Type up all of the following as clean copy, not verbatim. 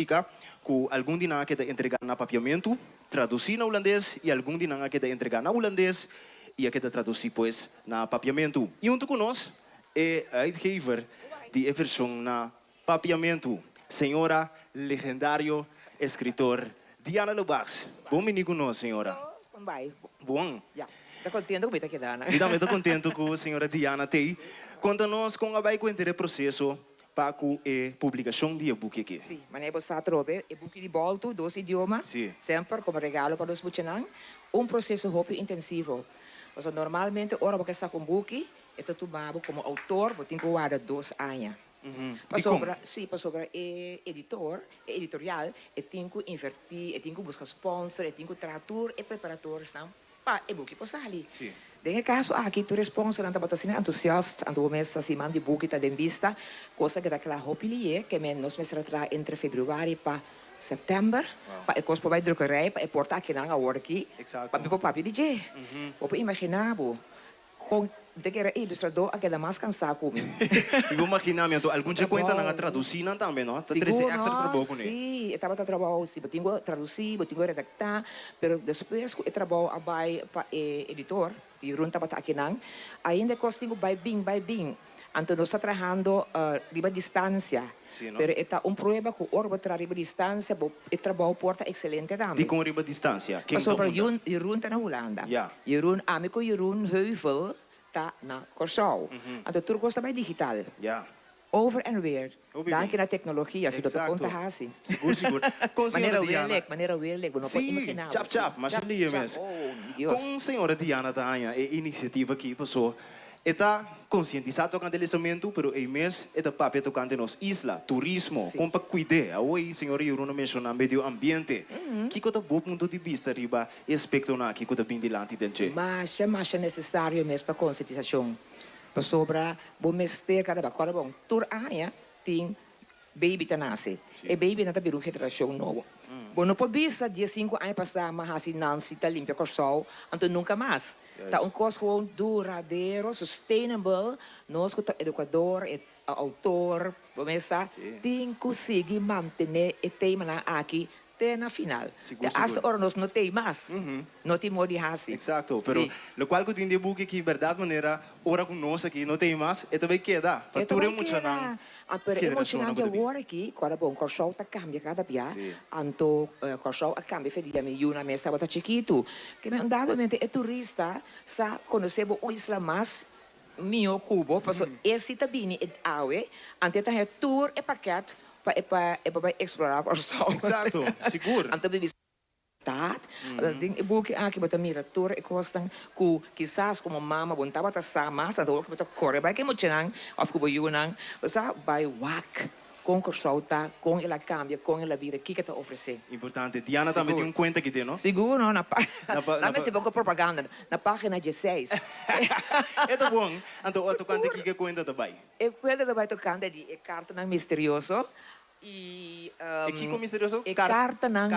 que algum dia que entregar na papiamento, traduzir na holandês e algum dia que entregar na holandês e que traduzir pois na papiamento. E junto conosco é a uitgever de versão na papiamento, senhora legendário escritor Diana Lubax. Bom menino conosco, senhora. Bom, vai. Bom. Já. Está contente com a Diana? Eu estou contente com a senhora Diana. Conta-nos como vai conhecer o processo para a publicação de e-book aqui. Sim, mas é você trobe e-book de volta, 2 idiomas, Sim. sempre como regalo para os buchinang, processo muito intensivo. Porque normalmente, ora você está com book, e tu tomado como autor, você tem que guardar 2 anos. Para sobre editor, editorial, e tem que invertir, e tem que buscar sponsor, e tem que tradutor e preparador para e-book postar ali. Sim. Nel caso aqui tu sponsor anta batasina entusiasta anta messa si mandi buki ta den vista cosa che da kla hopilie che men nos mestra tra entre februari pa settember pa e cos pa vai drukkerij pa e porta aqui na worki pa mi papi DJ op imaginabo com de que era ilustrador a que da mais cansado comigo. Eu imagino, algum dia conta na traduzir também, não? Tá três extra trabalho com ele. Sim, eu estava trabalhando, sim, eu tinha que traduzir, eu tinha que redactar, mas depois eu trabalho para editor, e eu estava aqui não, ainda costigo by bing. Então nós estamos trabalhando riba distância, mas é prueba que orba tra riba distância, e trabalho porta excelente também. Di com riba distância. Mas sobre Jeroen está na Holanda. Jeroen, amigo Jeroen Heuvel, está na Curaçao. Então tudo está bij digital. Ja. Over en weer. Dank je naar technologie, als je dat komt te hazen. Seguro. Maneira weerlijk, we não imaginar. Chap, mas ali é mesmo. Com a senhora Diana Tanha, a iniciativa que passou, está conscientizado com o deslizamento, mas é mesmo, está papel tocando nos isla, turismo, como para cuidar. Hoje, a senhora Yuruna mencionou meio ambiente. Que coisa bom ponto de vista, riba, aspecto na que coisa bem dilante del che. Mas é necessário mesmo para conscientização. Para sobra, bom mestre cada vez, agora bom, tur aia tem baby tanase, e baby não tá biru geração novo. Bom, não pode vista dia 5 anos passar, mas assim não se tá limpa com sol, então nunca mais. Tá coisa gewoon duradouro, sustainable, nós que educador, autor, começa, tem que conseguir manter o tema aqui até na final. Hasta ahora nós não tem mais, não tem modo de fazer. Exato, pero lo qual que tem de book que verdade maneira, ora conosco aqui não tem mais, e também queda. Para tudo emocionante. Pero emocionante agora aqui, quando bom, Curaçao tá cambia cada dia. Anto Curaçao a cambia fedia me una me estava chiquito, que me andado mente é turista, sa conhecebo uma isla mais mio cubo, passo esse tabini e awe, ante tá tour e paquete para explorar Curaçao. Exato, seguro. Ante bibi dat, ding ibuki aqui bota miratura e costam ku quizás como mama bontava ta sama, sa do bota corre vai que mochinan, of kubo yunang, sa by wak com Curaçao tá, com ela cambia, com ela vira, que tá oferecer. Importante. Diana também tem conta que tem, não? Seguro, na me pouco propaganda, na página 16. É bom. Então, o tocante aqui que conta também. E conta também tocante de carta não misterioso. E que misterioso? Carta não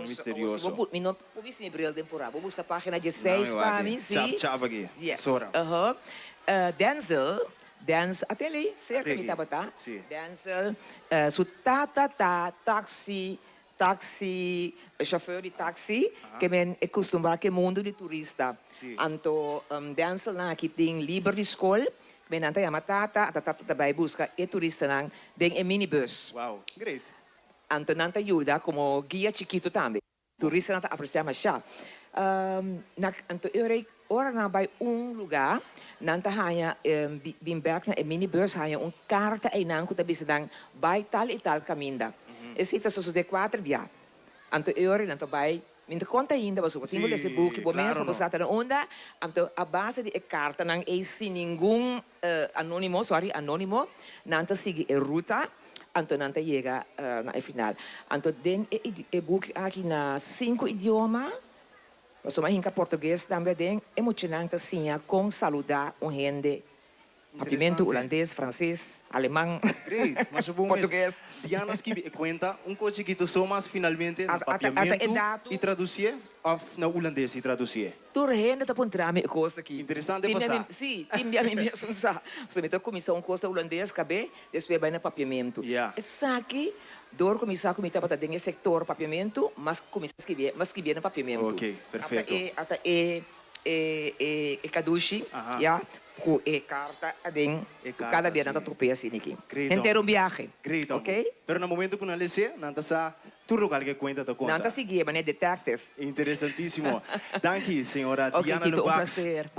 misterioso. Vou me abrir temporada. Vou buscar a página 16 para mim, sim. Chap aqui. Yes. Sora. Denzel, até ali, certo? Me tava, tá? Sim. Denzel, su taxi, chauffeur de taxi, que men é costumado que mundo de turista. Anto, Denzel na aqui tem livre de escola, men anta yama tata também busca e turista nang den e minibus. Wow, great. Anto nanta ajuda como guia chiquito também. Turista nanta aprecia mais já. Anto ora na bij lugar, nanta hanya bimberg na minibus hanya carta e nang kuta bisadang bij tal e tal caminda. E sita so de 4 via. Anto ora nanta bij minta conta ainda mas o tinha desse book bom mesmo passar na onda, anto a base de carta nang e sem nenhum anônimo, nanta sigue a ruta. Anto nanta chega na final. Anto den e book aqui na 5 idiomas. Mas uma hinca português também tem emocionante assim, com saludar gente Pimento holandês, francês, alemão, português. Diana escreve conta coisa que tu somas finalmente no papiamento e traduzir na holandês e traduzir. Tu rende tá pontrame coisa aqui. Interessante passar. Sim, tem minha mesmo sa. So me tô comissão coisa holandês cabe, depois vai na papiamento. Yeah. Essa aqui Door começar a começar para o sector papiamento, mas começar a escrever no papiamento. Ok, perfeito. Até caduci, Ajá. já, com carta adem, carta, cada vez sim. nada tropeia assim aqui. Great, Inteiro um viagem. Great, Ok? Pero no momento que nós lê, nanta sa tudo que conta da conta. Não está seguindo, mas é detective. Interessantíssimo. Danke, senhora Ok, Diana Tito, um Lubax. prazer.